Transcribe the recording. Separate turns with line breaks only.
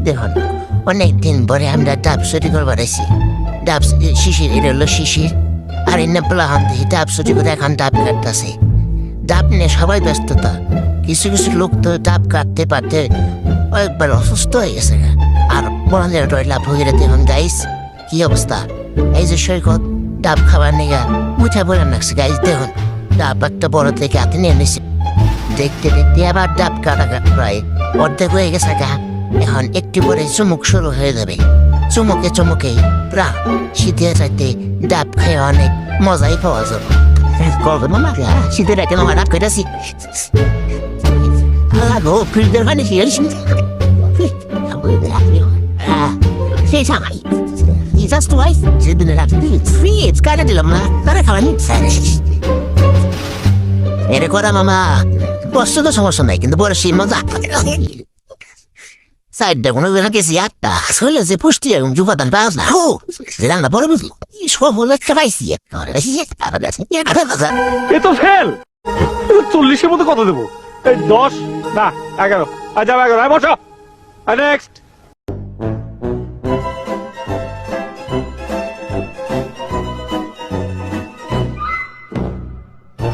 দেখুন অনেকদিন পরে আমরা ডাব চুরি করবার আছি। ডাব শিশির, এটা হলো শিশির, আর এনে প্লাহান দিয়ে ডাব চুরি করে এখন ডাব কাটতেছে। ডাব নিয়ে সবাই ব্যস্ততা, কিছু কিছু লোক তো ডাব কাটতে পারতে একবার অসুস্থ হয়ে গেছে। আর বলানের লাভ হয়ে গেলে দেখুন গাইস কি অবস্থা। এই যে সৈকত ডাব খাবার নিয়ে উঠে বলে রাখছে গাইস, দেখুন ডাব একটা বড় থেকে হাতে নিয়ে নিছে। দেখতে দেখতে আবার ডাব কাটা প্রায় অর্ধেক হয়ে গেছে গা। এখন একটু পরে চুমুক শুরু হয়ে যাবে। চুমুকে চুমুকে প্রা শীতের রাতে ডাব খেয়ে অনেক মজাই পাওয়া যাবে। শীতের রাতে মামা ডাব খেতেছি গো, ফ্রিজের পানি খেয়েছি সেই সময় Jesus twice, সেদিনের রাতে ফ্রিজ কাটা দিলাম না, তারা খাওয়া নিচ্ছে। এরে করা মামা বসতে তো সমস্যা নাই, কিন্তু বড় সেই মজা সাইডটা কোনো গেছি আটটা আসলে যে পুষ্টি এবং যুবাদান পাওয়া না হো রান্না বড় বুঝলি সব হলে খাইছি।
এ তো ফেল। 40-এর মধ্যে কত দেবো? 10 না 11। যাও 11, বসো। নেক্সট।